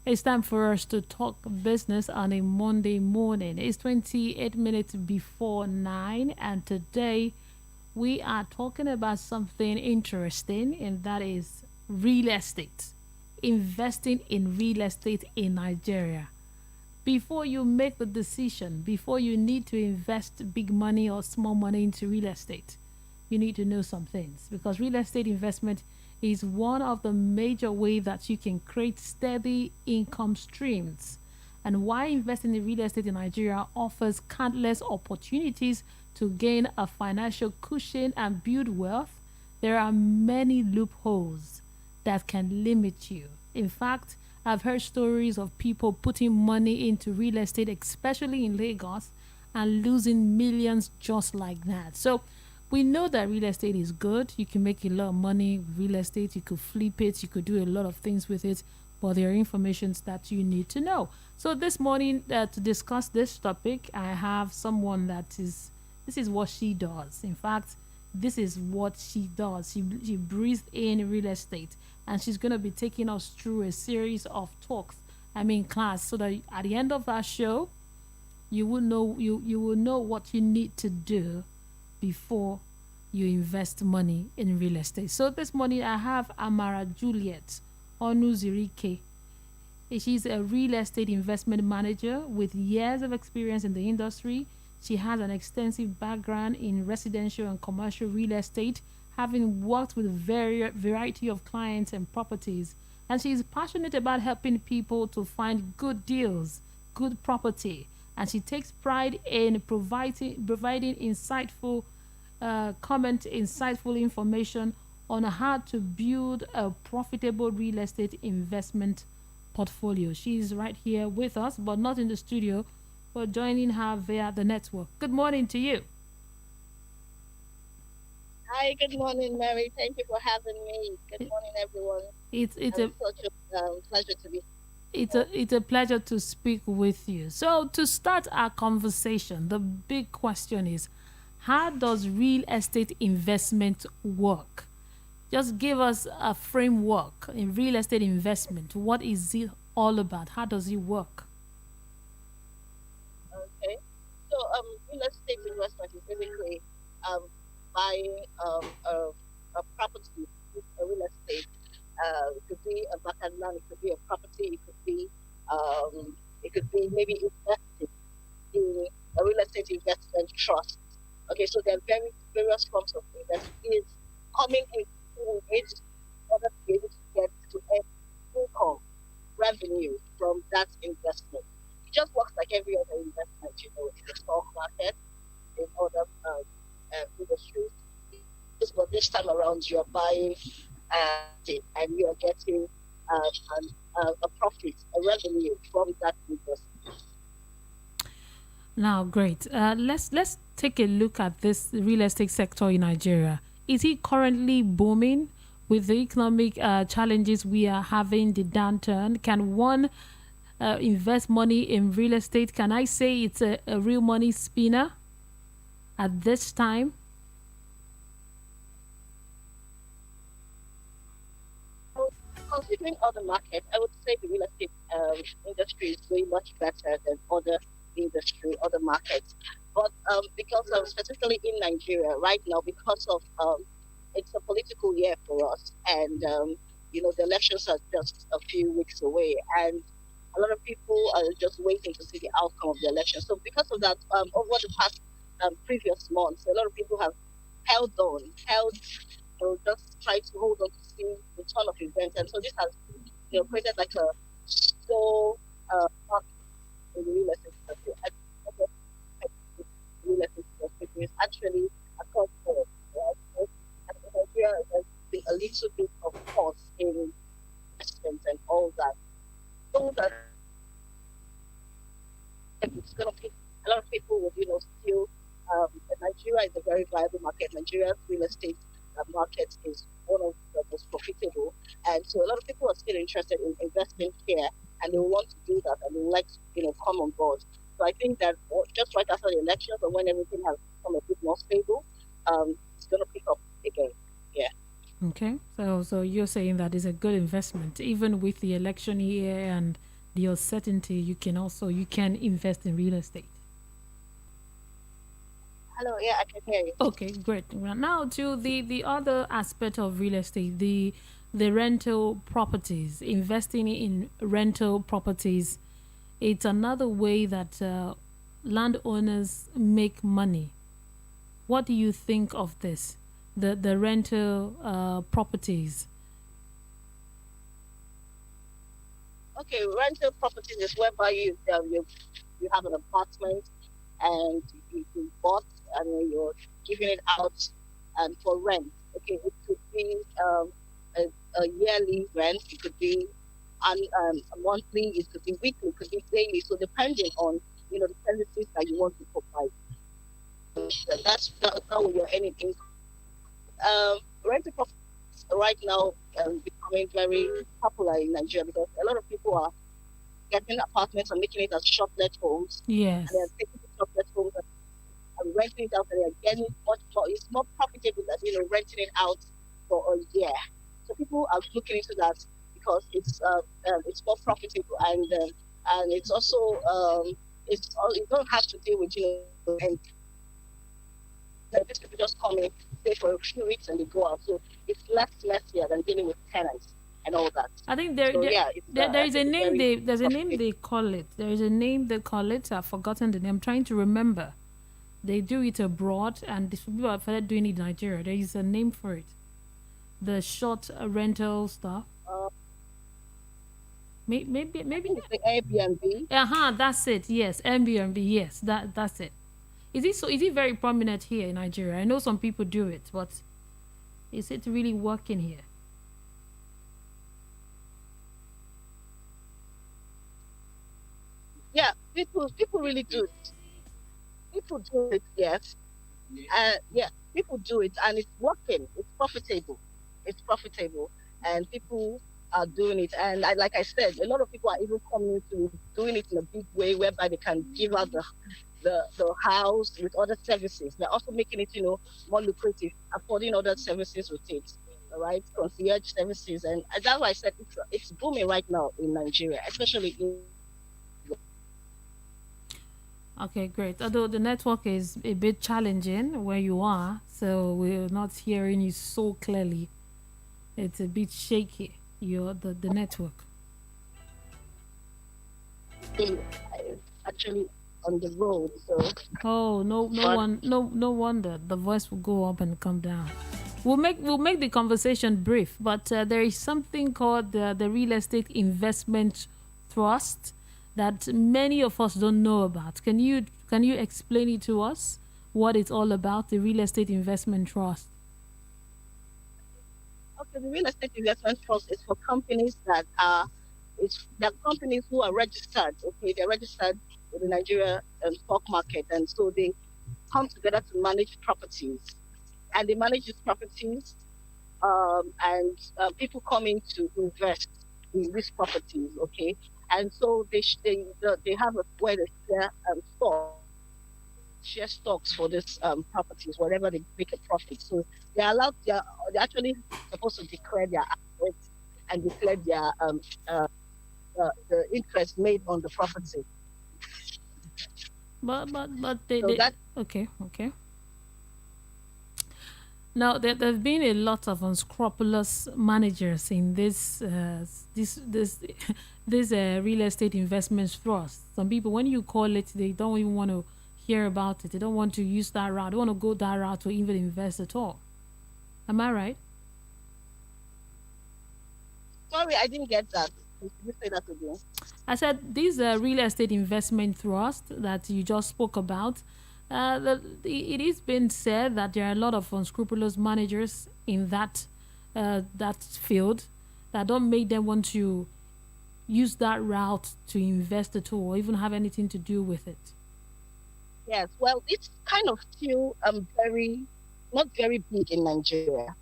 It's time for us to talk business on a Monday morning. It's 28 minutes before 9, and today we are talking about something interesting, and that is real estate. Investing in real estate in Nigeria. Before you make the decision, before you need to invest big money or small money into real estate, you need to know some things because real estate investment is one of the major ways that you can create steady income streams. And why investing in real estate in Nigeria offers countless opportunities to gain a financial cushion and build wealth, there are many loopholes that can limit you. In fact, I've heard stories of people putting money into real estate, especially in Lagos, and losing millions just like that. So we know that real estate is good. You can make a lot of money with real estate. You could flip it. You could do a lot of things with it. But there are informations that you need to know. So this morning, to discuss this topic, I have someone that is. This is what she does. In fact, this is what she does. She breathed in real estate, and she's going to be taking us through a series of talks. I mean, class, so that at the end of that show, you will know what you need to do before you invest money in real estate. So this morning I have Amara Juliet Onuzirike. She's a real estate investment manager with years of experience in the industry. She has an extensive background in residential and commercial real estate, having worked with a variety of clients and properties. And she's passionate about helping people to find good deals, good property. And she takes pride in providing insightful information on how to build a profitable real estate investment portfolio. She's right here with us, but not in the studio. We're joining her via the network. Good morning to you. Hi, good morning, Mary. Thank you for having me. Good It- morning, everyone. it's I'm a such a pleasure to be here. it's a pleasure to speak with you. So to start our conversation, the big question is, how does real estate investment work? Just give us a framework in real estate investment. What is it all about? How does it work? Okay. So, real estate investment is basically um, buying a property, a real estate. It could be a vacant land, it could be a property, it could be maybe investing in a real estate investment trust. Okay, so there are various forms of investment. Is coming into it in order to be able to get to earn income, revenue from that investment. It just works like every other investment, in the stock market, in other industries. But this time around, you're buying and you're getting a profit, a revenue from that investment. Now, great. Let's take a look at this real estate sector in Nigeria. Is it currently booming with the economic challenges we are having? The downturn. Can one invest money in real estate? Can I say it's a real money spinner at this time? So, considering other markets, I would say the real estate industry is doing much better than other markets. But because specifically in Nigeria right now, because of it's a political year for us, and the elections are just a few weeks away, and a lot of people are just waiting to see the outcome of the election. So because of that, over the past previous months, a lot of people have held, just try to hold on to see the turn of events. And so this has, created like a slow market in the real estate industry. I guess the real estate industry is actually across the board. Right? And in Nigeria, there's been a little bit of pause in investments and all that. So that it's going to be a lot of people would, still, Nigeria is a very viable market. Nigeria's real estate market is one of the most profitable. And so a lot of people are still interested in investing here and they want to do that and they would like to, come on board. So I think that just right after the elections or when everything has become a bit more stable, it's going to pick up again. Yeah. Okay, so you're saying that is a good investment, even with the election year and the uncertainty, you can invest in real estate. Hello, yeah, I can hear you. Okay, great. Well, now to the other aspect of real estate, the rental properties, investing in rental properties. It's another way that landowners make money. What do you think of this? The rental properties. Okay, rental properties is whereby you have an apartment and you bought and then you're giving it out and for rent. Okay, it could be a, a yearly rent, it could be a monthly, it could be weekly, it could be daily. So depending on the services that you want to provide, that's how you're earning income. Rental properties right now becoming very popular in Nigeria because a lot of people are getting apartments and making it as short-let homes, and they're Yes. taking the short-let homes and renting it out, and they're getting much more. It's more profitable than renting it out for a year. So people are looking into that because it's more profitable and it's also you don't have to deal with and these people just come in, stay for a few weeks and they go out. So it's less messier than dealing with tenants and all that. I think So yeah, there I is a think it's name very there's a name profitable. they call it. There is a name they call it. I've forgotten the name. I'm trying to remember. They do it abroad, and this people have started doing it in Nigeria. There is a name for it. The short rental stuff. Uh, I Maybe. think it's the Airbnb. That's it. Yes, Airbnb. Yes, that's it. Is it so? Is it very prominent here in Nigeria? I know some people do it, but is it really working here? Yeah, people really do it. People do it, yes. Yeah, people do it, and it's working. It's profitable. It's profitable, and people are doing it. And like I said, a lot of people are even coming to doing it in a big way, whereby they can give out the house with other services. They're also making it, more lucrative, affording other services with it. All right, concierge services, and that's why I said it's booming right now in Nigeria, especially in. Okay, great. Although the network is a bit challenging where you are, so we're not hearing you so clearly. It's a bit shaky. The network. Actually on the road. So, Oh no, but no wonder the voice will go up and come down. We'll make the conversation brief, but there is something called the real estate investment trust that many of us don't know about. Can you explain it to us? What it's all about? The real estate investment trust. okay, the real estate investment trust is for companies they're companies who are registered. Okay, they're registered with the Nigeria stock market, and so they come together to manage properties, and they manage these properties, and people come in to invest in these properties. Okay, and so they have a where they share stocks for these properties whenever they make a profit. So they're actually supposed to declare their assets and declare the interest made on the property. But they, So they that okay. Now there've been a lot of unscrupulous managers in this this real estate investment trust. Some people, when you call it, they don't even want to hear about it. They don't want to use that route. They want to go that route to even invest at all. Am I right? sorry, I didn't get that. Could you say that again? I said this real estate investment trust that you just spoke about. It is been said that there are a lot of unscrupulous managers in that field that don't make them want to use that route to invest at all, or even have anything to do with it. Yes. Well, it's kind of still very not very big in Nigeria.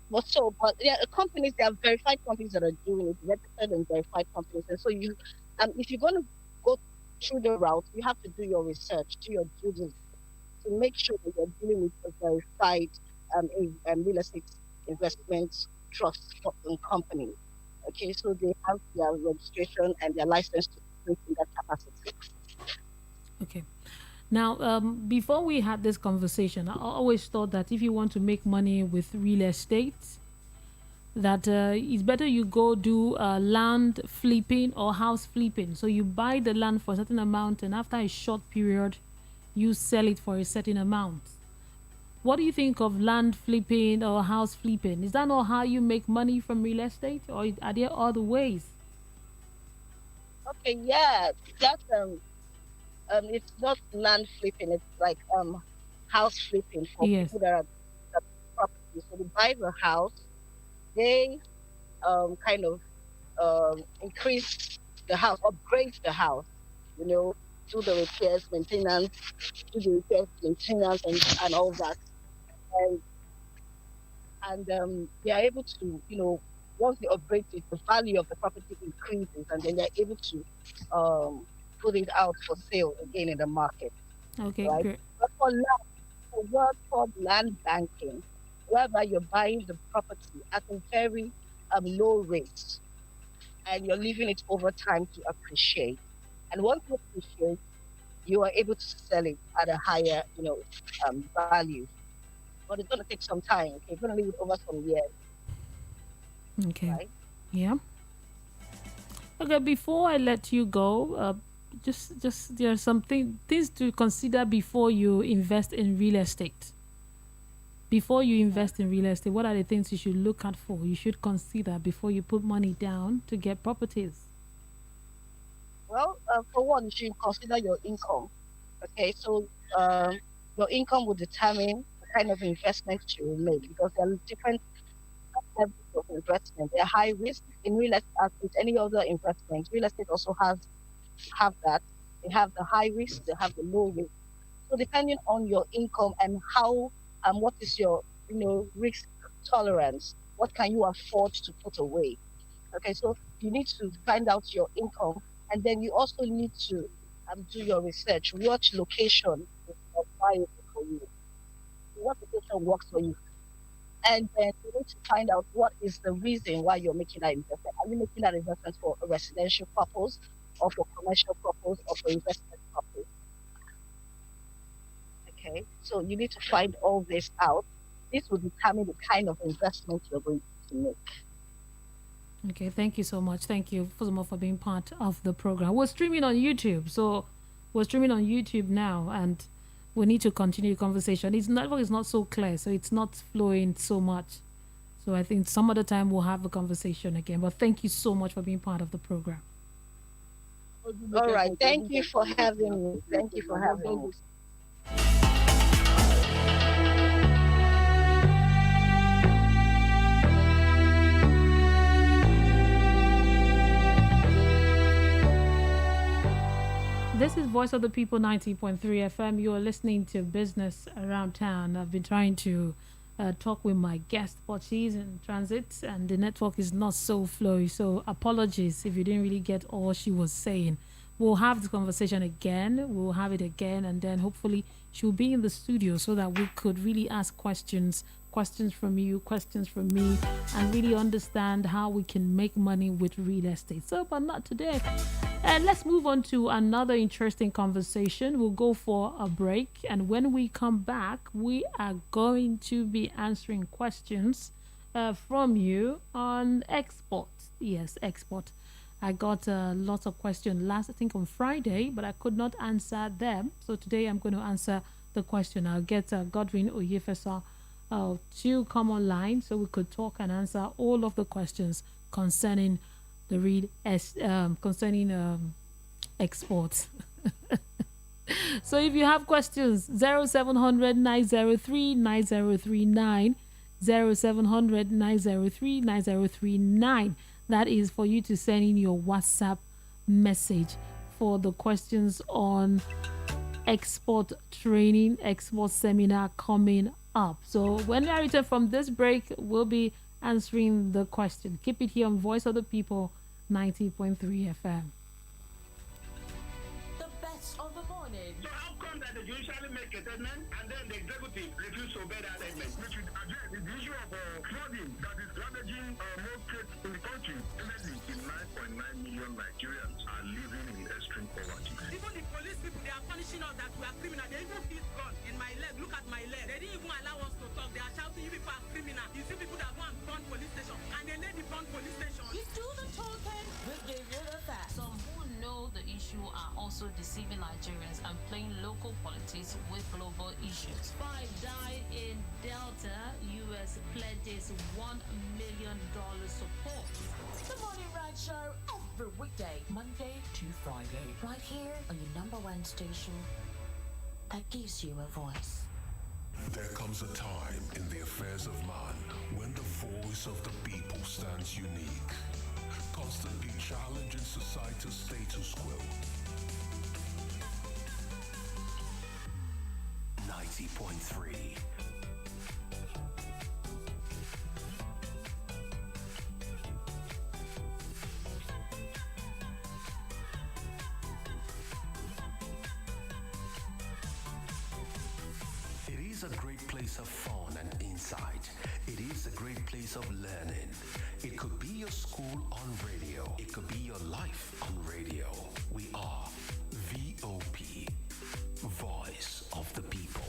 But yeah, companies, there are verified companies that are doing it, registered and verified companies. And so if you're going to go through the route, you have to do your research, do your due diligence to make sure that you're dealing with a verified real estate investment trust company. Okay, so they have their registration and their license to operate in that capacity. Okay. Now, before we had this conversation, I always thought that if you want to make money with real estate, that it's better you go do land flipping or house flipping. So you buy the land for a certain amount, and after a short period, you sell it for a certain amount. What do you think of land flipping or house flipping? Is that not how you make money from real estate, or are there other ways? Okay, yeah, that's it's not land flipping. It's like house flipping for Yes. people that property. So they buy the house, they kind of increase the house, upgrade the house, you know, do the repairs, maintenance, and all that. And they are able to, once they upgrade it, the value of the property increases, and then they're able to put it out for sale again in the market, Okay, right? great. But for what's called land banking, whereby you're buying the property at a very low rate, and you're leaving it over time to appreciate. And once it appreciates, you are able to sell it at a higher, value. But it's going to take some time. Okay, you're going to leave it over some years, Okay. right? Yeah. Okay, before I let you go, just there are some things to consider before you invest in real estate. Before you Yeah. invest in real estate, what are the things you should look out for? You should consider before you put money down to get properties. Well, for one, you should consider your income. Okay, so your income will determine the kind of investment you will make because there are different levels of investment. There are high risk in real estate as with any other investment. Real estate also have that. They have the high risk, they have the low risk. So depending on your income and how what is your risk tolerance, what can you afford to put away? Okay, so you need to find out your income, and then you also need to do your research. What location is viable for you? What location works for you? And then you need to find out what is the reason why you're making that investment. Are you making that investment for a residential purpose, or for commercial purpose, or for investment purpose? Okay, so you need to find all this out. This will determine the kind of investment you're going to make. Okay, thank you so much. Thank you so much for being part of the program. We're streaming on YouTube, so we're streaming on YouTube now, and we need to continue the conversation. Its network is not so clear, so it's not flowing so much. So I think some other time we'll have a conversation again. But thank you so much for being part of the program. All right, thank you for having me. Thank you for having me. This is Voice of the People 90.3 FM. You are listening to Business Around Town. I've been trying to talk with my guest, but she's in transit and the network is not so flowy. So apologies if you didn't really get all she was saying. We'll have this conversation again. We'll have it again, and then hopefully she'll be in the studio so that we could really ask questions from you, questions from me, and really understand how we can make money with real estate. So, but not today. And let's move on to another interesting conversation. We'll go for a break, and when we come back, we are going to be answering questions from you on export. Yes, export. I got a lot of questions last, I think on Friday, but I could not answer them. So today I'm going to answer the question. I'll get Godwin Oyefesa to come online so we could talk and answer all of the questions concerning the concerning exports. So if you have questions, 0700 903 9039, 0700 903 9039. That is for you to send in your WhatsApp message for the questions on export training, export seminar coming up. So when I return from this break, we'll be answering the question. Keep it here on Voice of the People 90.3 FM. The best of the morning. morning. So how come that they usually make a statement and then the executive refuse to obey that statement? Which is again is the issue of flooding that is ravaging more states in the country. Currently, 9.9 million Nigerians are living in extreme poverty. Even the police people, they are punishing us that we are criminal. They even feel gun in my leg. Look at my leg. They didn't even allow us to talk. They are shouting, you people are criminal. You see people that go and burn police station, and they let the burn police station. You do the talking, we give you the facts. Some who know the issue are also deceiving Nigerians and playing local politics with global issues. 5 died in Delta. U.S. pledges $1 million support. The Morning Ride Show every weekday, Monday to Friday, right here on your number one station that gives you a voice. There comes a time in the affairs of man when the voice of the people stands unique, constantly challenging societal status quo. 90.3. It is a great place of fun and insight. It is a great place of learning. It could be your school on radio. It could be your life on radio. We are VOP, Voice of the People.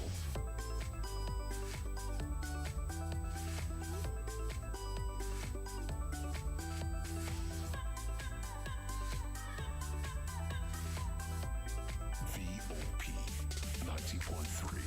VOP 90.3.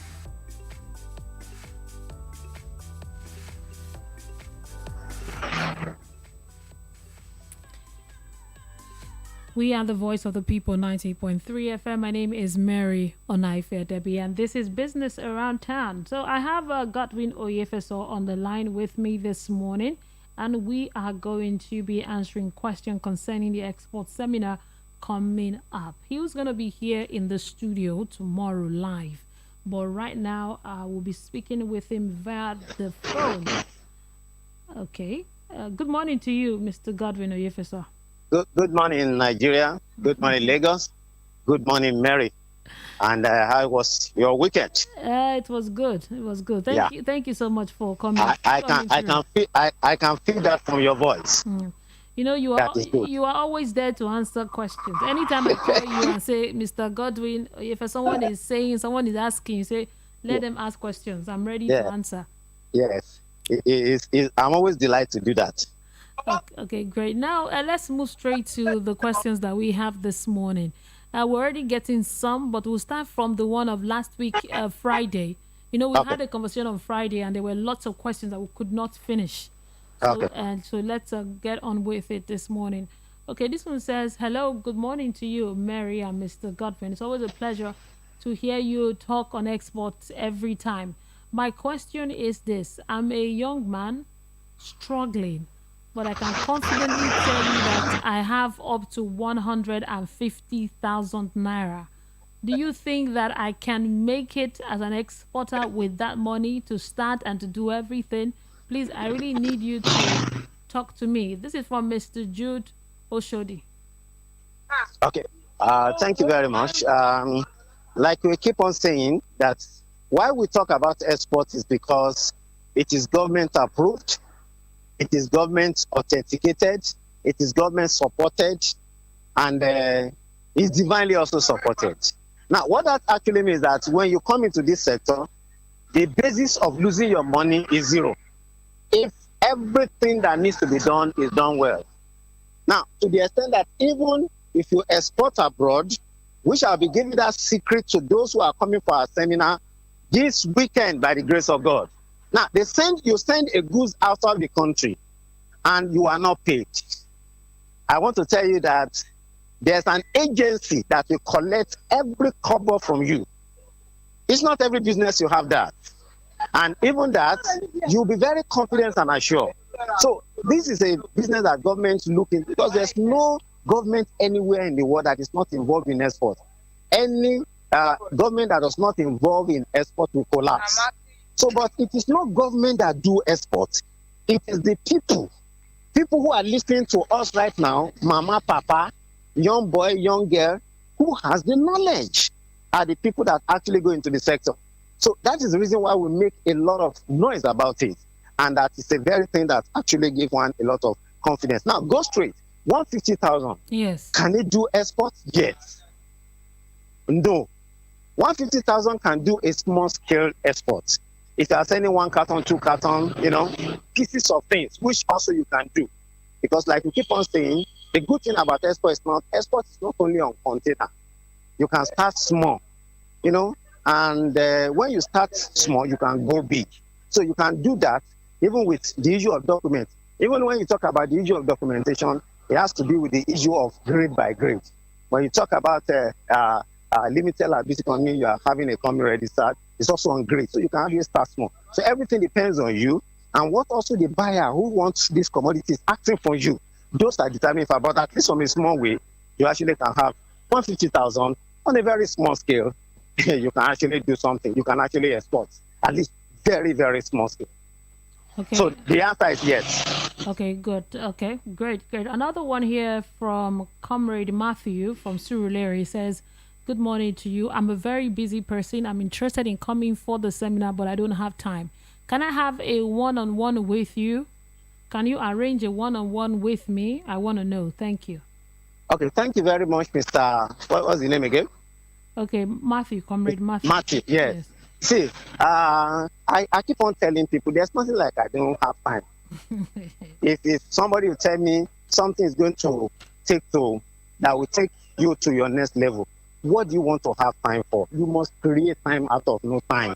We are the voice of the people, 90.3 FM. My name is Mary Onaife Debbie, and this is Business Around Town. So I have Godwin Oyefeso on the line with me this morning, and we are going to be answering questions concerning the export seminar coming up. He was going to be here in the studio tomorrow live, but right now I will be speaking with him via the phone. Okay. Good morning to you, Mr. Godwin Oyefeso. Good morning, Nigeria. Good morning, Lagos. Good morning, Mary. And how was your weekend? It was good. It was good. Thank you so much for coming. I can feel that from your voice. You know, you are always there to answer questions. Anytime I call you and say, Mr. Godwin, if someone is asking, you say, let them ask questions. I'm ready to answer. Yes, I'm always delighted to do that. Okay, great. Now, let's move straight to the questions that we have this morning. We're already getting some, but we'll start from the one of last week, Friday. You know, we had a conversation on Friday, and there were lots of questions that we could not finish. So let's get on with it this morning. Okay, this one says, hello, good morning to you, Mary and Mr. Godwin. It's always a pleasure to hear you talk on exports every time. My question is this. I'm a young man struggling, but I can confidently tell you that I have up to 150,000 naira. Do you think that I can make it as an exporter with that money to start and to do everything? Please, I really need you to talk to me. This is from Mr. Jude Oshodi. Okay. Thank you very much. Like we keep on saying, that why we talk about export is because it is government approved. It is government authenticated, it is government supported, and is divinely also supported. Now, what that actually means that when you come into this sector, the basis of losing your money is zero. If everything that needs to be done is done well. Now, to the extent that even if you export abroad, we shall be giving that secret to those who are coming for our seminar this weekend by the grace of God. Now, you send a goods outside the country and you are not paid. I want to tell you that there's an agency that will collect every kobo from you. It's not every business you have that. And even that, you'll be very confident and assured. So this is a business that government looking, because there's no government anywhere in the world that is not involved in export. Any government that is not involved in export will collapse. So, but it is not government that do export. It is the people who are listening to us right now, mama, papa, young boy, young girl, who has the knowledge. are the people that actually go into the sector. So that is the reason why we make a lot of noise about it. And that is a very thing that actually gives one a lot of confidence. Now, go straight. 150,000. Yes. Can it do exports? Yes. No. 150,000 can do a small scale export. If you are sending 1 carton, 2 carton, pieces of things, which also you can do. Because like we keep on saying, the good thing about export is not only on container. You can start small, and when you start small, you can go big. So you can do that even with the issue of documents. Even when you talk about the issue of documentation, it has to do with the issue of grade by grade. When you talk about limited liability company, you are having a company registered, it's also on grade. So you can actually start small. So everything depends on you and what also the buyer who wants this commodity is asking for you. Those are determined for, but at least from a small way, you actually can have 150,000 on a very small scale. You can actually do something. You can actually export at least very, very small scale. Okay. So the answer is yes. Okay, good. Okay, great. Another one here from Comrade Matthew from Surulere. He says, good morning to you. I'm a very busy person. I'm interested in coming for the seminar, but I don't have time. Can I have a one-on-one with you? Can you arrange a one-on-one with me? I want to know. Thank you. Okay, thank you very much, Mr. What was the name again? Okay, Matthew, Comrade Matthew. Matthew, yes. See, I keep on telling people there's nothing like I don't have time. if somebody will tell me something is going to that will take you to your next level, what do you want to have time for? You must create time out of no time.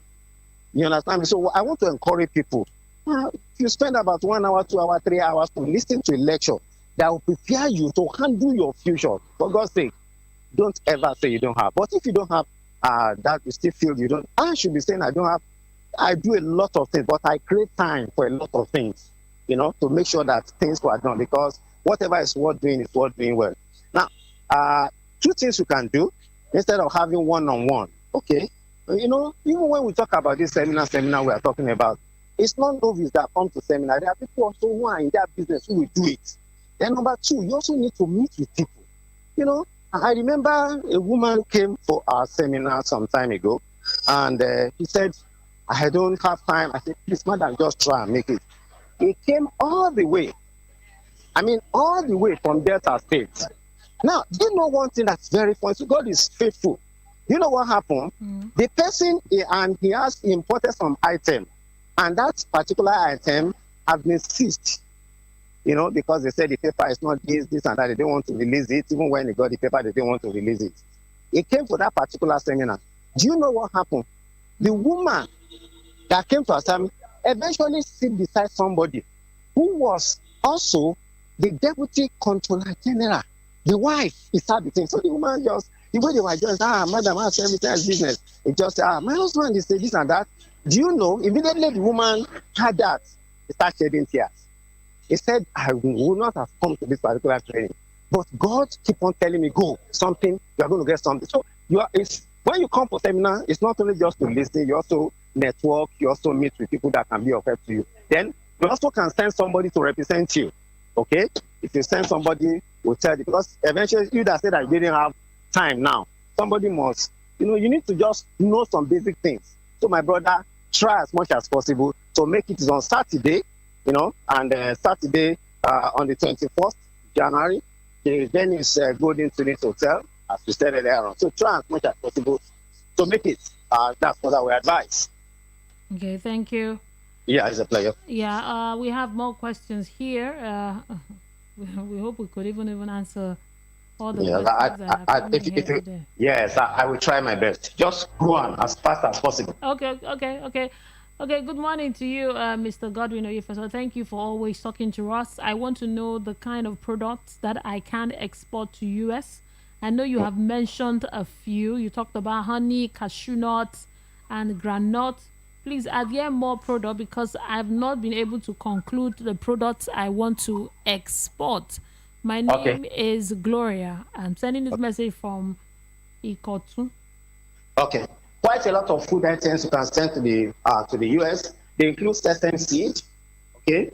You understand me? So I want to encourage people. If you spend about 1 hour, 2 hours, 3 hours to listen to a lecture that will prepare you to handle your future, for God's sake, don't ever say you don't have. But if you don't have that, you still feel you don't. I should be saying I don't have. I do a lot of things, but I create time for a lot of things, to make sure that things were done, because whatever is worth doing is worth doing well. Now, 2 things you can do instead of having one-on-one. Okay, even when we talk about this seminar we are talking about, it's not novice that come to seminar. There are people also who are in their business who will do it. Then number 2, you also need to meet with people. I remember a woman who came for our seminar some time ago, and he said, I don't have time. I said, please, madam, just try and make it. He came all the way from Delta State. Now, do you know one thing that's very funny? So God is faithful. You know what happened? The person, he has imported some item, and that particular item has been seized. Because they said the paper is not this and that. They don't want to release it. Even when they got the paper, they didn't want to release it. It came for that particular seminar. Do you know what happened? The woman that came to our seminar eventually sit beside somebody who was also the deputy controller general. The wife is her between. So the woman the way they were just, madam, I have everything as business. It just, my husband is this and that. Do you know, immediately the woman had that, she started shedding tears. He said, I would not have come to this particular training, but God keep on telling me, go, something, you are going to get something. So when you come for seminar, it's not only just to listen, you also network, you also meet with people that can be of help to you. Then you also can send somebody to represent you, okay? If you send somebody, will tell you, because eventually you that said that you didn't have time now, somebody must, you need to just know some basic things. So my brother, try as much as possible to make it on Saturday, and Saturday on the 21st January, the venue is Golden Tulip Hotel, as we said earlier on. So try as much as possible to make it. That's what I would advise. Okay, thank you. Yeah, it's a pleasure. Yeah, we have more questions here. We hope we could even answer all the questions that are coming here today. Yes, I will try my best. Just go on as fast as possible. Okay, good morning to you, Mr. Godwin Oyefeso. Thank you for always talking to us. I want to know the kind of products that I can export to US. I know you have mentioned a few. You talked about honey, cashew nuts, and groundnut. Please add here more product, because I've not been able to conclude the products I want to export. My name is Gloria. I'm sending this message from Ikotu. Okay. Quite a lot of food items you can send to the US. They include sesame seed. Okay,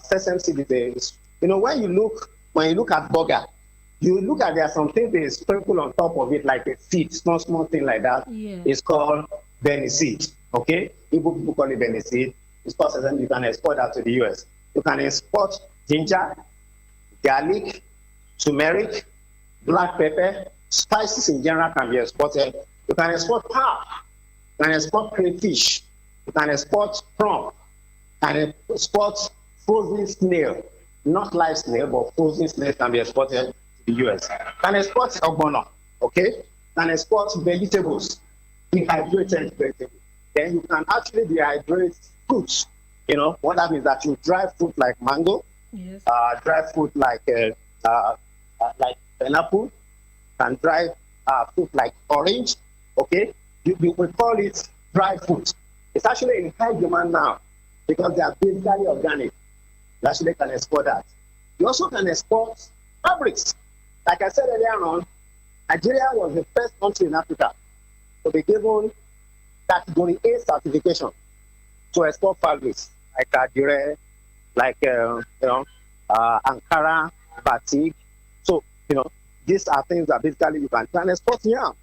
sesame seed is when you look at burger, You look at there are some things they sprinkle on top of it like a seed, small thing like that. Yeah. It's called Benny seed. Okay, people call it Benny seed. It's possible you can export that to the US. You can export ginger, garlic, turmeric, black pepper, spices in general can be exported. You can export pap, you can export crayfish, you can export prawn, you can export frozen snail, not live snail, but frozen snail can be exported to the US. You can export ogbono, okay? You can export vegetables, dehydrated vegetables. Then you can actually dehydrate fruits. You know, what that means that you dry fruit like mango, Yes. dry fruit like pineapple, and dry fruit like orange. Okay, we call it dry fruit. It's actually in high demand now because they are basically organic. You actually can export that. You also can export fabrics. Like I said earlier on, Nigeria was the first country in Africa to be given category A certification to export fabrics like Adire, like Ankara, batik. So these are things that basically you can export yam,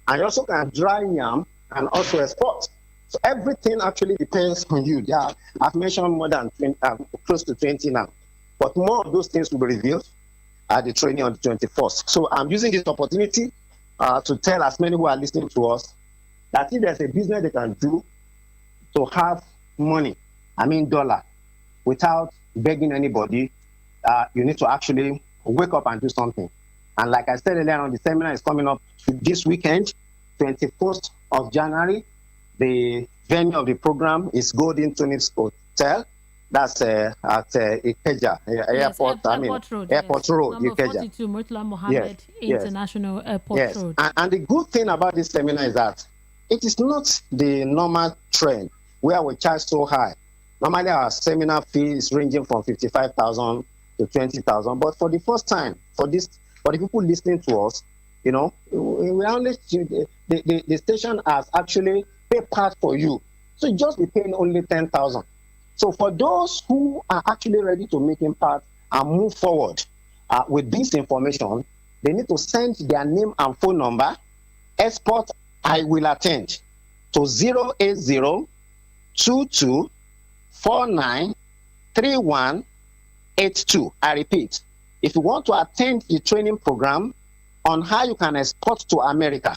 and you also can dry yam and also export. So everything actually depends on you. Yeah, I've mentioned more than 20, close to 20 now, but more of those things will be revealed at the training on the 21st. So I'm using this opportunity to tell as many who are listening to us that if there's a business they can do to have money, I mean dollar, without begging anybody, you need to actually wake up and do something. And like I said earlier on, the seminar is coming up this weekend, 21st of January. The venue of the program is Golden Tunis Hotel. That's at Ikeja Airport. Road. Airport Road, Number Ikeja. 42, Murtala Mohammed International Airport Road. And the good thing about this seminar is that it is not the normal trend where we charge so high. Normally, our seminar fee is ranging from 55,000 to 20,000. But for the first time, for the people listening to us, we only the station has actually paid part for you, so you just be paying only 10,000. So for those who are actually ready to make impact and move forward with this information, they need to send their name and phone number. Export I will attend to 080 22 49 3182. I repeat, if you want to attend the training program on how you can export to America,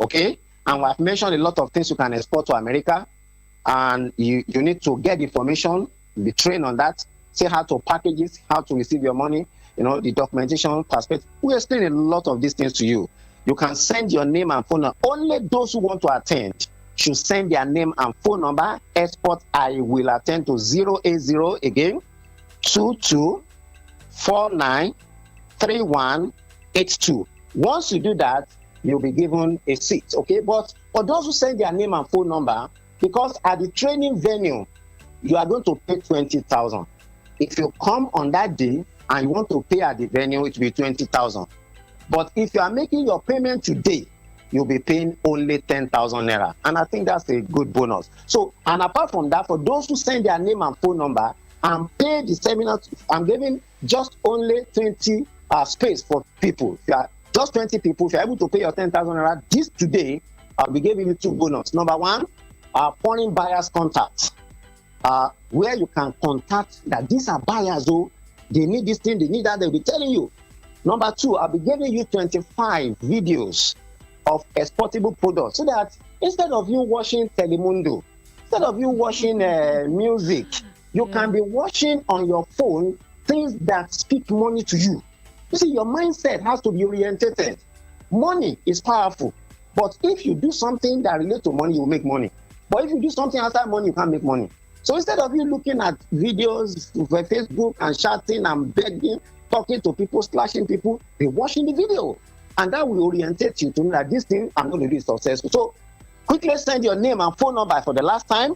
okay? And I've mentioned a lot of things you can export to America, and you need to get information, be trained on that, see how to package it, how to receive your money, the documentation perspective. We explain a lot of these things to you. You can send your name and phone number. Only those who want to attend should send their name and phone number. Export I will attend to 080 again 22 49 3182. Once you do that, you'll be given a seat, okay? But for those who send their name and phone number, because at the training venue, you are going to pay 20,000. If you come on that day and you want to pay at the venue, it will be 20,000. But if you are making your payment today, you'll be paying only 10,000 naira. And I think that's a good bonus. So, and apart from that, for those who send their name and phone number and pay the seminar, I'm giving just only 20 space for people. If you are just 20 people, if you're able to pay your 10,000 naira this today, I'll be giving you two bonus. Number one, foreign buyers contacts, where you can contact that these are buyers who they need this thing, they need that, they'll be telling you. Number two, I'll be giving you 25 videos of exportable products so that instead of you watching Telemundo, instead of you watching music, you can be watching on your phone things that speak money to you. You see, your mindset has to be orientated. Money is powerful, but if you do something that relates to money, you will make money. But if you do something outside money, you can't make money. So instead of you looking at videos on Facebook and chatting and begging, talking to people, slashing people, be watching the video. And that will orientate you to know that this thing I'm going to do successful. So quickly send your name and phone number for the last time.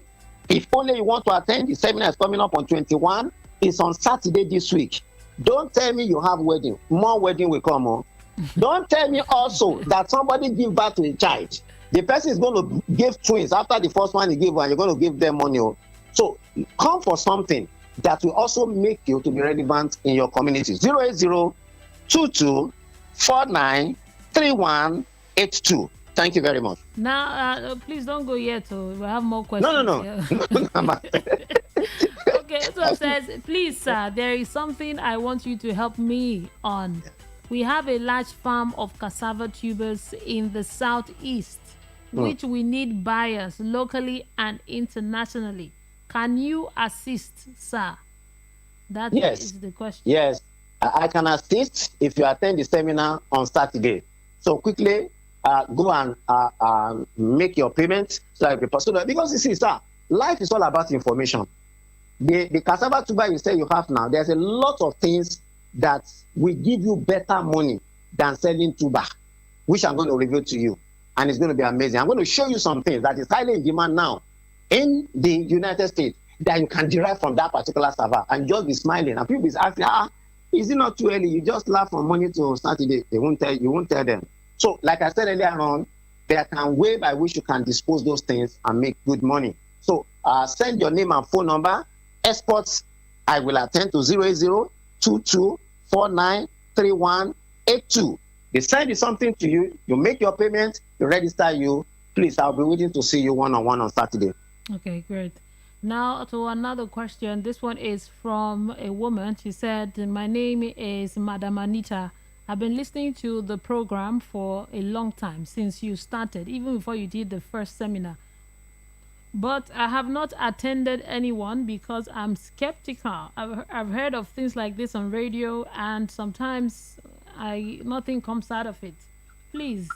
If only you want to attend, the seminar is coming up on 21. It's on Saturday this week. Don't tell me you have wedding. More wedding will come on. Don't tell me also that somebody give birth to a child. The person is going to give twins after the first one he gave, and you're going to give them money. So come for something that will also make you to be relevant in your community. 080 22493182. Thank you very much. Now, please don't go yet. We have more questions. No. Okay, so it says, please, sir, there is something I want you to help me on. We have a large farm of cassava tubers in the southeast, which we need buyers locally and internationally. Can you assist, sir? That is the question. Yes, I can assist if you attend the seminar on Saturday. So quickly, go and make your payment so that because you see, sir, life is all about information. The cassava tuber you say you have now, there's a lot of things that will give you better money than selling tuber, which I'm going to reveal to you. And it's going to be amazing. I'm going to show you some things that is highly in demand now in the United States that you can derive from that particular cassava and just be smiling. And people be asking, is it not too early? You just laugh from Monday to Saturday. You won't tell them. So, like I said earlier on, there can a way by which you can dispose those things and make good money. So, send your name and phone number. Exports, I will attend to 08022493182. They send something to you, you make your payment, you register you. Please, I'll be waiting to see you one-on-one on Saturday. Okay, great. Now to another question. This one is from a woman. She said, my name is Madam Anita. I've been listening to the program for a long time, since you started, even before you did the first seminar. But I have not attended anyone because I'm skeptical. I've heard of things like this on radio, and sometimes nothing comes out of it. Please,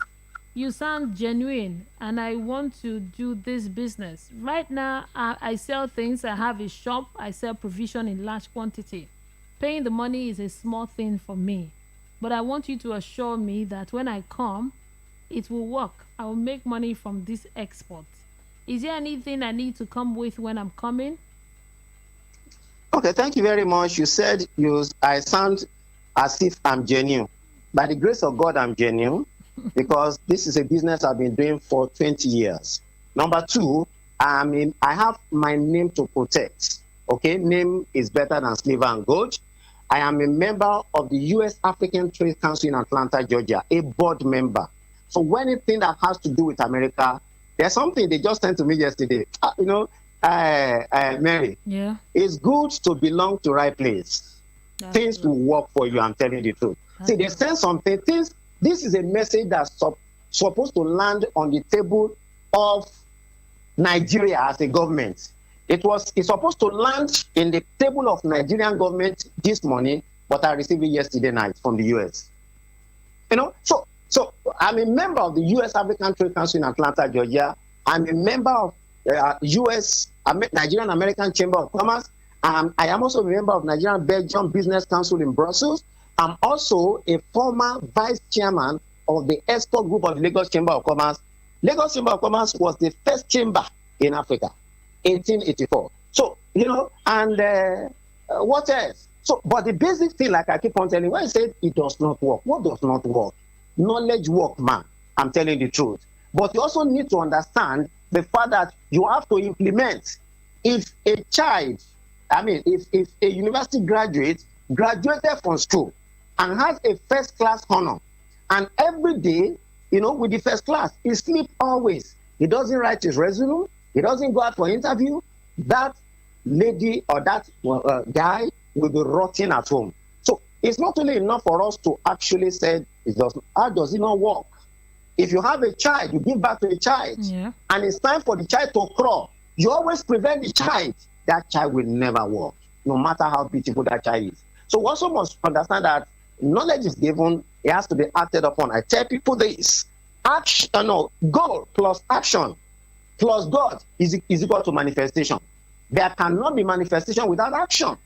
you sound genuine, and I want to do this business. Right now, I sell things. I have a shop. I sell provision in large quantity. Paying the money is a small thing for me. But I want you to assure me that when I come, it will work. I will make money from this export. Is there anything I need to come with when I'm coming? Okay, thank you very much. You said I sound as if I'm genuine. By the grace of God, I'm genuine because this is a business I've been doing for 20 years. Number two, I have my name to protect. Okay, name is better than silver and gold. I am a member of the U.S. African Trade Council in Atlanta, Georgia, a board member. So anything that has to do with America, there's something they just sent to me yesterday. Mary. Yeah. It's good to belong to right place. Things will work for you, I'm telling you the truth. See, they send something. This is a message that's supposed to land on the table of Nigeria as a government. It's supposed to land in the table of Nigerian government this morning, but I received it yesterday night from the US. So I'm a member of the U.S. African Trade Council in Atlanta, Georgia. I'm a member of Nigerian American Chamber of Commerce. I am also a member of Nigerian Belgium Business Council in Brussels. I'm also a former vice chairman of the export group of the Lagos Chamber of Commerce. Lagos Chamber of Commerce was the first chamber in Africa, 1884. So, and what else? So, but the basic thing, like I keep on telling you, when I said it does not work, what does not work? Knowledge work, man. I'm telling the truth. But you also need to understand the fact that you have to implement. If a child, if a university graduate graduated from school and has a first class honor, and every day, with the first class, he sleeps always. He doesn't write his resume. He doesn't go out for interview. That lady or that guy will be rotting at home. So it's not only enough for us to actually say, how does it not work? If you have a child, you give back to a child, and it's time for the child to crawl, you always prevent the child. That child will never work, no matter how beautiful that child is. So we also must understand that knowledge is given, it has to be acted upon. I tell people this: goal plus action plus God is equal to manifestation. There cannot be manifestation without action.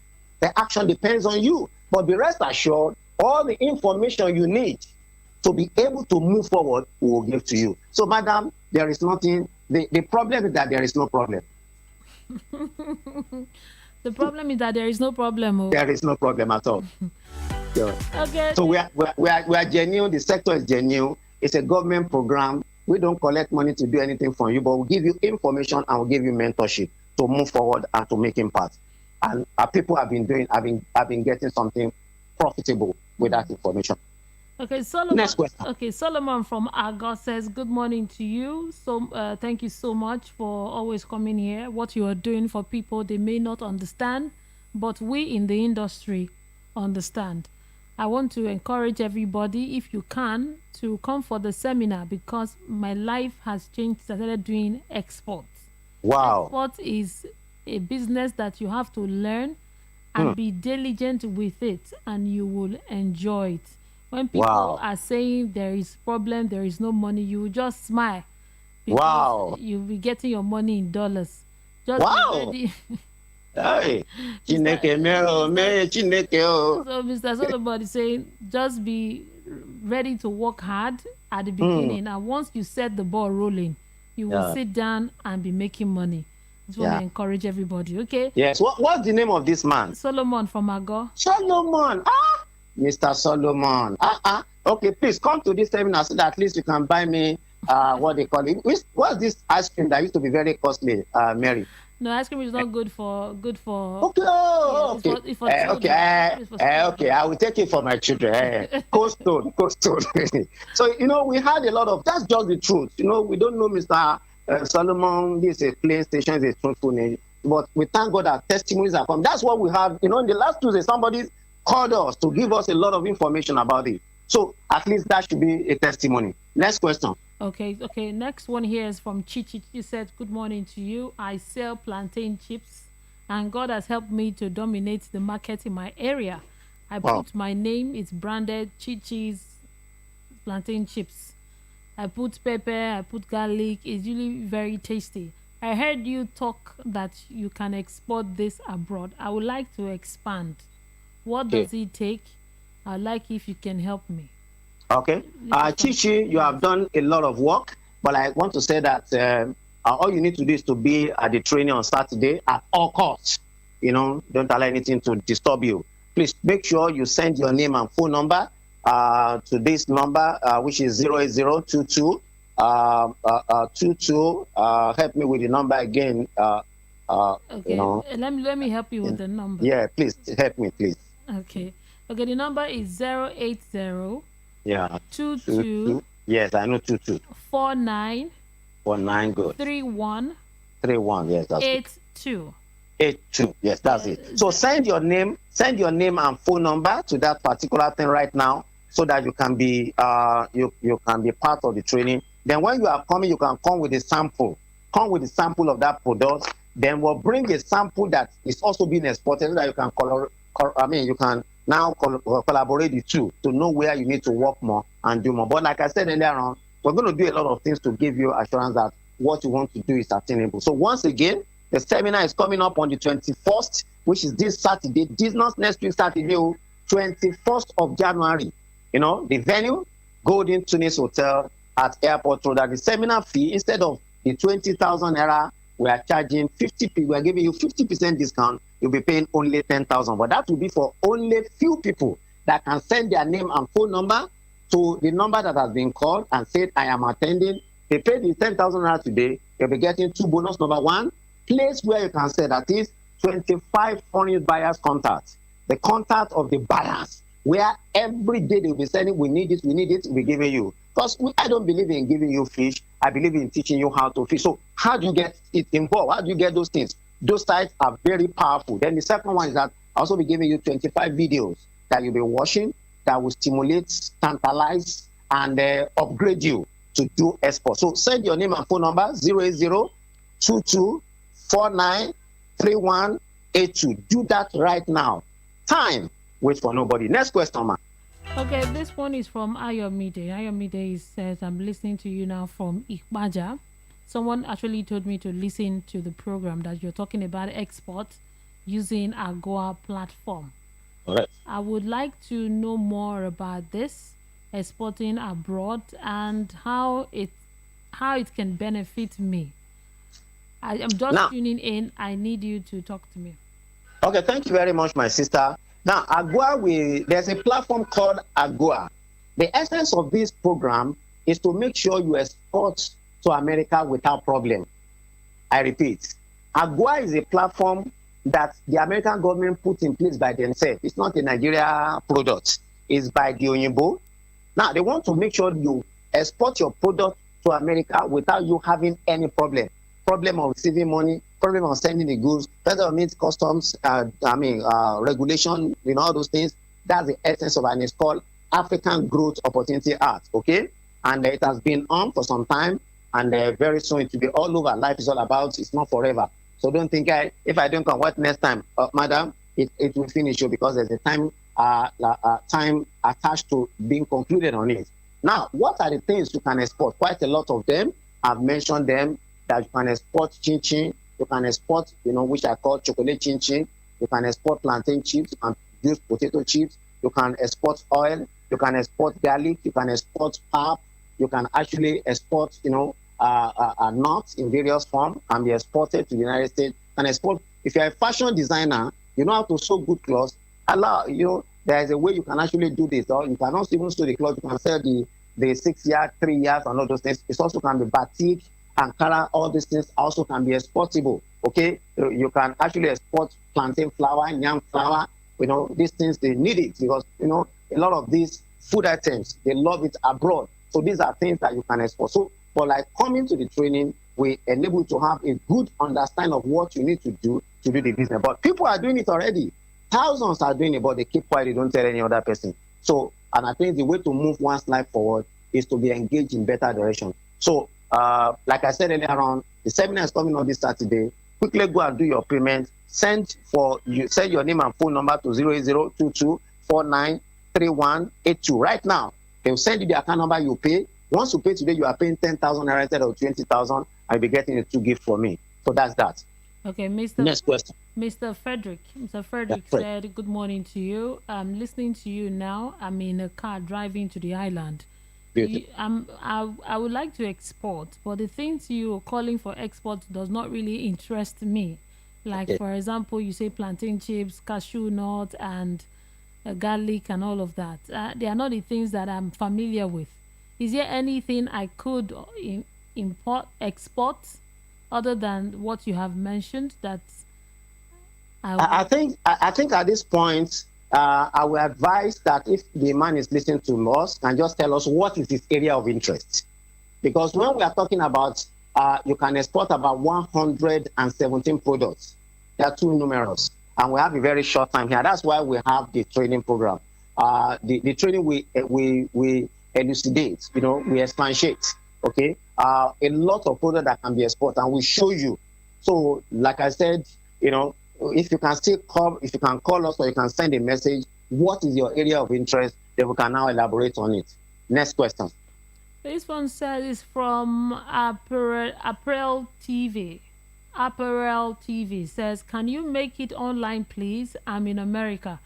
The action depends on you. But be rest assured, all the information you need to be able to move forward, we will give to you. So, madam, there is nothing. The problem is that there is no problem. The problem is that there is no problem. There is no problem at all. Okay. So we are genuine. The sector is genuine. It's a government program. We don't collect money to do anything from you, but we'll give you information and we'll give you mentorship to move forward and to make impact. And our people have been getting something profitable with that information. Okay, Solomon. Next question. Okay, Solomon from Argos says, "Good morning to you. So, thank you so much for always coming here. What you are doing for people they may not understand, but we in the industry understand. I want to encourage everybody, if you can, to come for the seminar because my life has changed. I started doing exports. Wow. Export is a business that you have to learn and be diligent with it, and you will enjoy it. When people are saying there is problem, there is no money, you will just smile because you'll be getting your money in dollars. Just be ready." Hey, Chineke Chineke. So Mr. Solomon is saying, just be ready to work hard at the beginning, and once you set the ball rolling, you will sit down and be making money. Just want to encourage everybody, okay? Yes. What's the name of this man? Solomon from Ago. Solomon. Mr. Solomon. Okay, please come to this seminar so that at least you can buy me what they call it. What's this ice cream that used to be very costly, Mary? No, ice cream is not good for. Okay, okay. I will take it for my children. Cold Stone. So we had a lot of. That's just the truth. We don't know Mr. Solomon. This is a plain station. Is a truthful name. But we thank God that testimonies are coming. That's what we have. In the last Tuesday, somebody called us to give us a lot of information about it. So at least that should be a testimony. Next question. Okay. Next one here is from Chichi. She said, "Good morning to you. I sell plantain chips, and God has helped me to dominate the market in my area. I put my name. It's branded Chichi's plantain chips. I put pepper. I put garlic. It's really very tasty. I heard you talk that you can export this abroad. I would like to expand. What does it take? I'd like if you can help me." Okay. Chichi, you have done a lot of work, but I want to say that all you need to do is to be at the training on Saturday at all costs. Don't allow anything to disturb you. Please make sure you send your name and phone number to this number, which is 08022 help me with the number again. Okay. Let me help you with the number. Yeah, please help me, please. Okay. The number is 080. Yeah. 22. Yes, I know 22. 49. 49, good. 31. 31, yes, that's 82. 82, yes, that's it. So send your name and phone number to that particular thing right now, so that you can be you can be part of the training. Then when you are coming, you can come with a sample. Come with a sample of that product. Then we'll bring a sample that is also being exported, so that you can you can now collaborate the two to know where you need to work more and do more. But like I said earlier on, we're going to do a lot of things to give you assurance that what you want to do is attainable. So once again, the seminar is coming up on the 21st, which is this Saturday. This not next week Saturday, 21st of January. The venue, Golden Tunis Hotel at Airport Road. That the seminar fee, instead of the 20,000 naira, we are charging 50%. We are giving you 50% discount. You'll be paying only 10,000. But that will be for only few people that can send their name and phone number to the number that has been called and said, "I am attending." They pay the 10,000 naira today. You'll be getting two bonus. Number one, place where you can say that is 25 foreign buyers contact. The contact of the buyers, where every day they'll be saying, "We need it, we're giving you." Because I don't believe in giving you fish. I believe in teaching you how to fish. So how do you get it involved? How do you get those things? Those sites are very powerful. Then the second one is that I'll also be giving you 25 videos that you'll be watching that will stimulate, tantalize, and upgrade you to do export. So send your name and phone number 08022493182. Do that right now. Time, wait for nobody. Next question, man. Okay, this one is from Ayomide. Ayomide says, "I'm listening to you now from Ikbaja. Someone actually told me to listen to the program that you're talking about export using Agoa platform. All right. I would like to know more about this, exporting abroad, and how it can benefit me. I'm just tuning in. I need you to talk to me." Okay, thank you very much, my sister. Now, Agoa, there's a platform called Agoa. The essence of this program is to make sure you export to America without problem. I repeat, Agoa is a platform that the American government put in place by themselves. It's not a Nigeria product. is by the Oyinbo. Now, they want to make sure you export your product to America without you having any problem. Problem of receiving money, problem of sending the goods, problem of meet customs, regulation, all those things. That's the essence of it, and it's called African Growth Opportunity Act, okay? And it has been on for some time, and very soon it will be all over. Life is all about, it's not forever. So don't think, if I don't come, what next time? Madam, it will finish you because there's a time attached to being concluded on it. Now, what are the things you can export? Quite a lot of them. I've mentioned them, that you can export chin-chin, you can export, which are called chocolate chin-chin, you can export plantain chips, you can use potato chips, you can export oil, you can export garlic, you can export pap, you can actually export, nuts in various forms and be exported to the United States. And export, if you're a fashion designer, you know how to sew good clothes. There is a way you can actually do this. Or you cannot even sew the clothes. You can sell the 6 years, 3 years, and all those things. It also can be batik, Ankara, all these things also can be exportable. Okay, you can actually export plantain flour, yam flour. These things, they need it because a lot of these food items, they love it abroad. So these are things that you can export. So for like coming to the training, we enable you to have a good understanding of what you need to do the business. But people are doing it already. Thousands are doing it, but they keep quiet. They don't tell any other person. So, and I think the way to move one's life forward is to be engaged in better direction. So, like I said earlier on, the seminar is coming on this Saturday. Quickly go and do your payment. Send your name and phone number to 08022493182. Right now, they'll send you the account number, you pay. Once you pay today, you are paying 10,000 naira instead of 20,000. I'll be getting a 2 gift from me. So that's that. Okay, Next question. Mr. Frederick. Mr. Frederick said, "Good morning to you. I'm listening to you now. I'm in a car driving to the island. I would like to export, but the things you are calling for export does not really interest me. Like, for example, you say plantain chips, cashew nut, and garlic and all of that. They are not the things that I'm familiar with. Is there anything I could export other than what you have mentioned? That I think at this point, I will advise that if the man is listening to us, and just tell us what is his area of interest. Because when we are talking about, you can export about 117 products. They are too numerous. And we have a very short time here. That's why we have the training program. The training we elucidate, we expatiate, okay? A lot of products that can be exported, and we show you. So, like I said, if you can call us or you can send a message, what is your area of interest, then we can now elaborate on it. Next question. This one says it's from Apparel TV. Apparel TV says, "Can you make it online, please? I'm in America."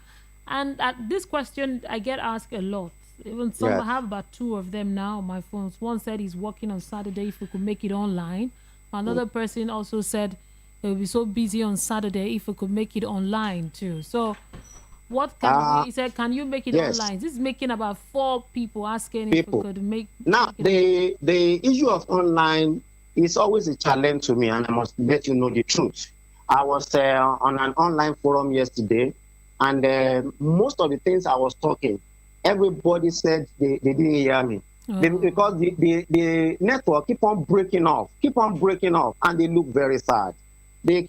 And this question I get asked a lot. Even some, I have about 2 of them now on my phones. One said he's working on Saturday, if we could make it online. Another person also said he'll be so busy on Saturday if we could make it online too. So what can he said, can you make it online? This is making about 4 people asking if we could make now the issue of online is always a challenge to me, and I must let you know the truth. I was on an online forum yesterday, and most of the things I was talking, everybody said they didn't hear me. Because the network keep on breaking off, and they look very sad. They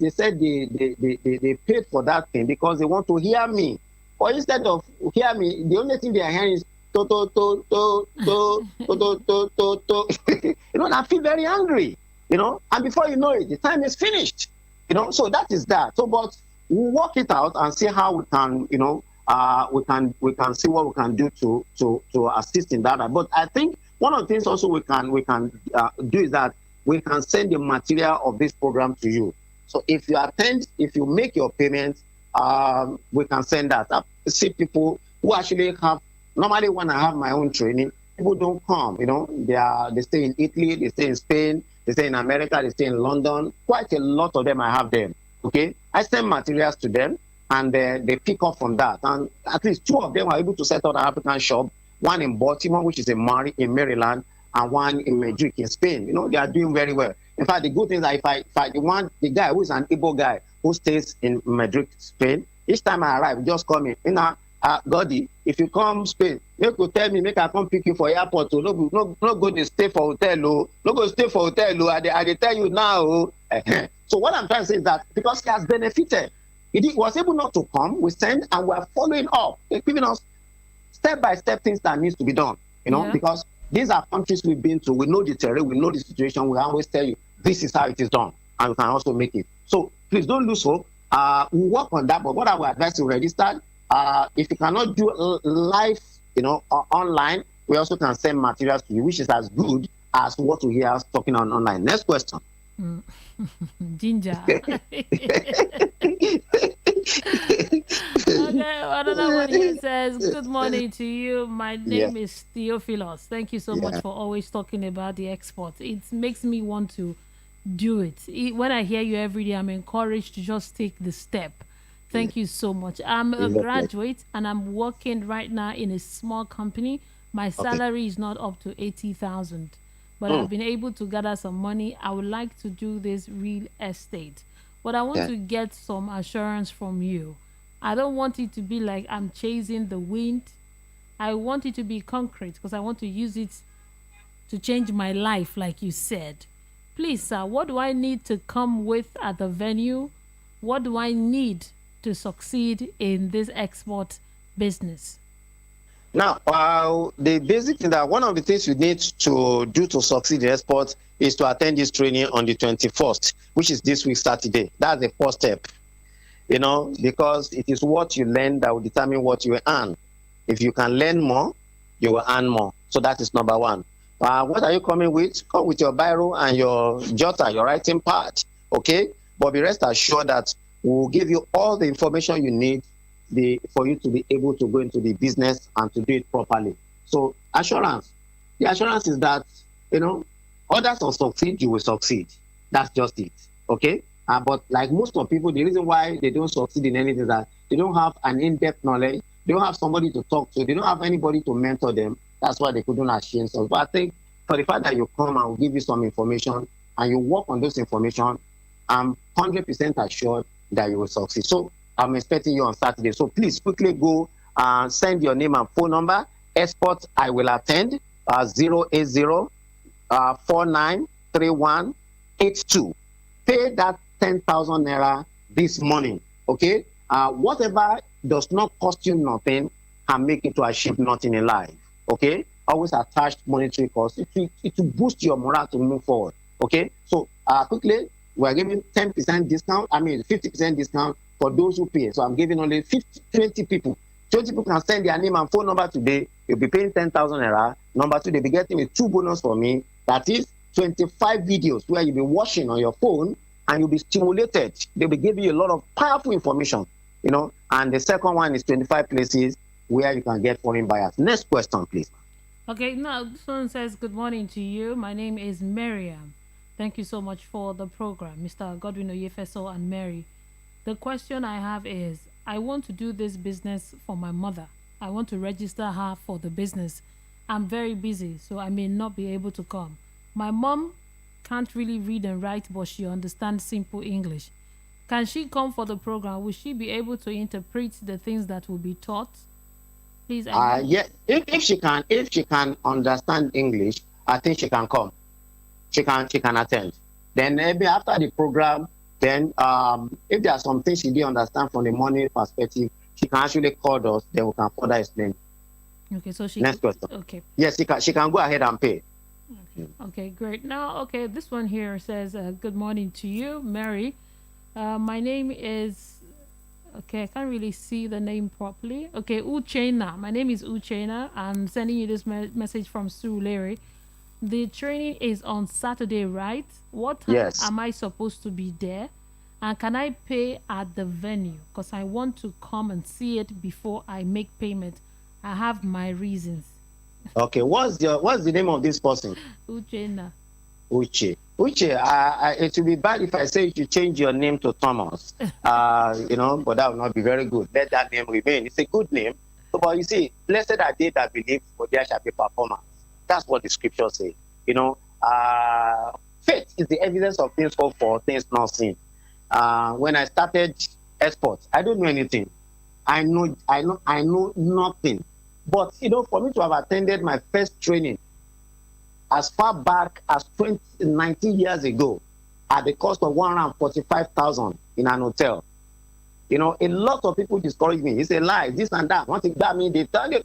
said they paid for that thing because they want to hear me. Or instead of hear me, the only thing they are hearing is to. I feel very angry, and before you know it, the time is finished. So that is that. So, but we'll work it out and see how we can, we can see what we can do to assist in that. But I think one of the things also we can do is that we can send the material of this program to you. So if you make your payments, we can send that. I see people who actually have, normally when I have my own training, people don't come, they stay in Italy, they stay in Spain, they stay in America, they stay in London. Quite a lot of them, I have them, okay? I send materials to them, and they pick up from that. And at least 2 of them are able to set up an African shop, one in Baltimore, which is in Maryland, and one in Madrid in Spain. They are doing very well. In fact, the good thing is that if the guy who is an Igbo guy who stays in Madrid, Spain, each time I arrive, just call me. Goddy, if you come Spain, make you tell me, make I come pick you for airport. Oh, no go to stay for hotel. Oh, no go stay for hotel. Oh, I dey tell you now. Oh. So what I'm trying to say is that because he has benefited, was able not to come. We send and we are following up, giving us step by step things that needs to be done. Because these are countries we've been to. We know the terrain, we know the situation. We always tell you this is how it is done, and we can also make it. So please don't lose hope. We work on that. But what I would advise you register. If you cannot do live, online, we also can send materials to you, which is as good as what we hear us talking on online. Next question. Ginger. Okay, another one here says, good morning to you. My name is Theophilos. Thank you so much for always talking about the export. It makes me want to do it. When I hear you every day, I'm encouraged to just take the step. Thank you so much. I'm a graduate and I'm working right now in a small company. My salary is not up to 80,000, but I've been able to gather some money. I would like to do this real estate, but I want to get some assurance from you. I don't want it to be like I'm chasing the wind. I want it to be concrete because I want to use it to change my life, like you said. Please, sir, what do I need to come with at the venue? What do I need to succeed in this export business? Now, the basic thing that one of the things you need to do to succeed in export is to attend this training on the 21st, which is this week, Saturday. That's the first step, because it is what you learn that will determine what you earn. If you can learn more, you will earn more. So that is number one. What are you coming with? Come with your biro and your jotter, your writing pad, okay? But be rest assured that we'll give you all the information you need for you to be able to go into the business and to do it properly. So assurance. The assurance is that, others will succeed, you will succeed. That's just it, okay? But like most of people, the reason why they don't succeed in anything is that they don't have an in-depth knowledge. They don't have somebody to talk to. They don't have anybody to mentor them. That's why they couldn't achieve themselves. But I think for the fact that you come and will give you some information and you work on those information, I'm 100% assured that you will succeed. So I'm expecting you on Saturday. So please quickly go and send your name and phone number. Export, I will attend 080-493182. Pay that 10,000 naira this morning. Okay? Whatever does not cost you nothing can make it to achieve nothing in life. Okay? Always attach monetary cost. It will boost your morale to move forward. Okay? So quickly, we're giving 10% discount. 50% discount for those who pay. So I'm giving only 20 people. 20 people can send their name and phone number today. You'll be paying 10,000 naira. Number two, they'll be getting a 2 bonus for me. That is 25 videos where you'll be watching on your phone and you'll be stimulated. They'll be giving you a lot of powerful information, And the second one is 25 places where you can get foreign buyers. Next question, please. Okay, now this one says, good morning to you. My name is Miriam. Thank you so much for the program, Mr. Godwin Oyefeso and Mary. The question I have is, I want to do this business for my mother. I want to register her for the business. I'm very busy, so I may not be able to come. My mom can't really read and write, but she understands simple English. Can she come for the program? Will she be able to interpret the things that will be taught? Please. Yeah. If she can understand English, I think she can come. She can attend. Then maybe after the program, then if there are some things she didn't understand from the money perspective, she can actually call us. Then we can further explain. Okay, so she. Next question. Okay. Yes, she can go ahead and pay. Okay, great. Now, this one here says, good morning to you, Mary. My name is, I can't really see the name properly. Okay, Uchena. My name is Uchena. I'm sending you this message from Surulere. The training is on Saturday, right? What time am I supposed to be there? And can I pay at the venue? Because I want to come and see it before I make payment. I have my reasons. Okay, what's the name of this person? Uchena. Uche. It would be bad if I say you should change your name to Thomas. But that would not be very good. Let that name remain. It's a good name. So, but you see, blessed are they that believe, for there shall be performance. That's what the scripture says. Faith is the evidence of things hoped for, things not seen. When I started exports, I don't know anything. I know nothing. But for me to have attended my first training as far back as 19 years ago at the cost of 145,000 in an hotel. A lot of people discourage me. It's a lie, this and that. Once it got me, they tell you.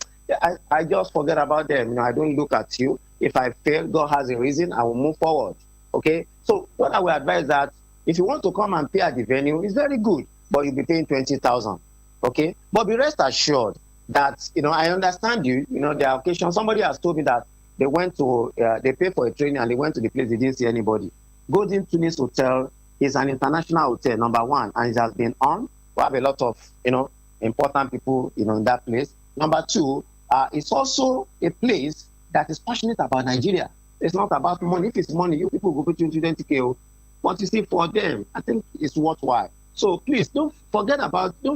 I just forget about them. I don't look at you. If I fail, God has a reason. I will move forward. Okay? So what I will advise that if you want to come and pay at the venue, it's very good, but you'll be paying 20,000. Okay? But be rest assured that, I understand you. There are occasions, somebody has told me that they went to, they paid for a training and they went to the place, they didn't see anybody. Golden Tunis Hotel is an international hotel, number one, and it has been on. We have a lot of, important people, in that place. Number two, it's also a place that is passionate about Nigeria. It's not about money. If it's money, you people go to 20K. But you see, for them, I think it's worthwhile. So please don't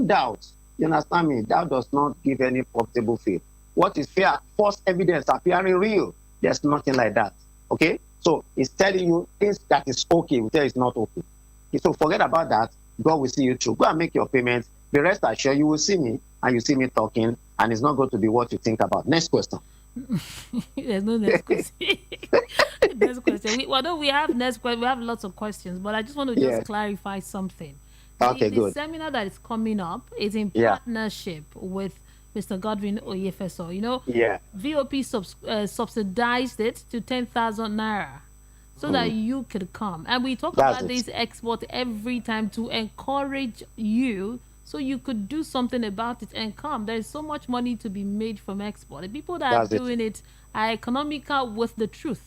doubt. You understand me? Doubt does not give any profitable faith. What is fair? False evidence appearing real. There's nothing like that. Okay? So it's telling you things that is okay, we tell it's not okay. So forget about that. God will see you through. Go and make your payments. The rest assured you will see me and you see me talking, and it's not going to be what you think about. Next question. There's no next question. Next question. We have next question. We have lots of questions, but I just want to just clarify something. Okay, good. The seminar that is coming up is in partnership with Mr. Godwin Oyefeso. VOP subsidized it to 10,000 naira so that you could come. And we talk about this export every time to encourage you so you could do something about it and come. There's so much money to be made from export. The people that are doing it are economical with the truth.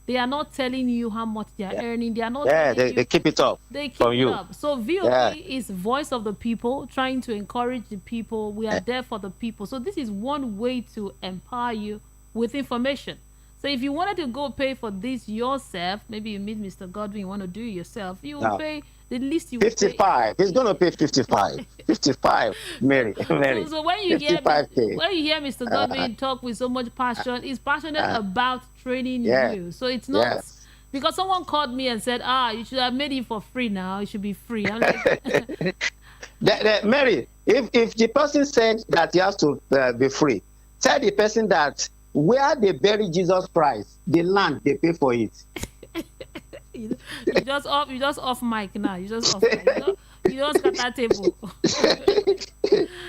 They are not telling you how much they are earning. They are not. They keep it up. They keep it up. So VOP is voice of the people, trying to encourage the people. We are there for the people. So this is one way to empower you with information. So if you wanted to go pay for this yourself, maybe you meet Mr. Godwin, you want to do it yourself, you will pay the least you 55. He's going to pay 55. 55, Mary. So when you hear Mr. Godwin talk with so much passion, he's passionate about training you. So it's not because someone called me and said, you should have made it for free now. It should be free. I'm like, Mary, if the person said that he has to be free, tell the person that where they bury Jesus Christ, the land, they pay for it. You just off mic now. You just off mic. You don't cut that table.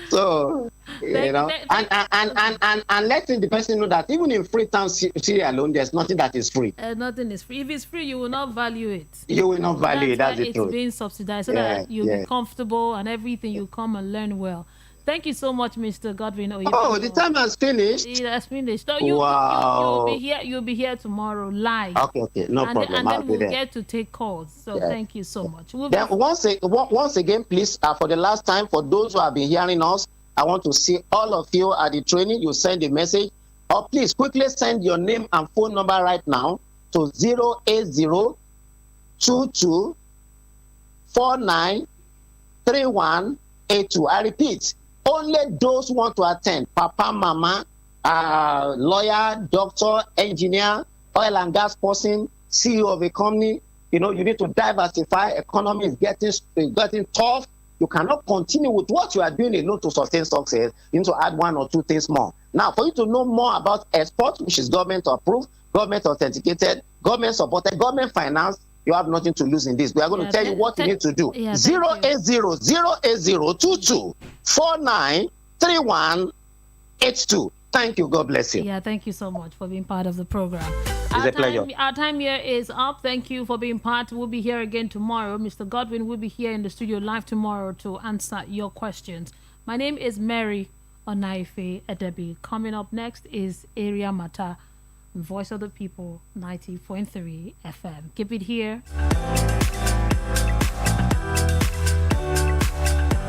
So and letting the person know that even in Freetown, Syria alone, there's nothing that is free. Nothing is free. If it's free, you will not value it. You will not value it. That's the truth. It's being subsidized so that you'll be comfortable and everything. You come and learn well. Thank you so much, Mr. Godwin. The time has finished. It has finished. So you'll be here. You'll be here tomorrow live. Okay, no problem. And then we'll get to take calls. So thank you so much. Then once again, please, for the last time, for those who have been hearing us, I want to see all of you at the training. You send a message, or please quickly send your name and phone number right now to 08022493182. I repeat. Only those who want to attend, Papa, Mama, lawyer, doctor, engineer, oil and gas person, CEO of a company, you need to diversify. Economy is getting tough. You cannot continue with what you are doing alone to sustain success. You need to add one or two things more. Now, for you to know more about export, which is government approved, government authenticated, government supported, government financed, you have nothing to lose in this. We are going to tell you what you need to do. 080-080-22-493182. Thank you. God bless you. Yeah, thank you so much for being part of the program. It's a pleasure. Our time here is up. Thank you for being part. We'll be here again tomorrow. Mr. Godwin will be here in the studio live tomorrow to answer your questions. My name is Mary Onaife Edebi. Coming up next is Area Mata, Voice of the People, 90.3 FM. Keep it here.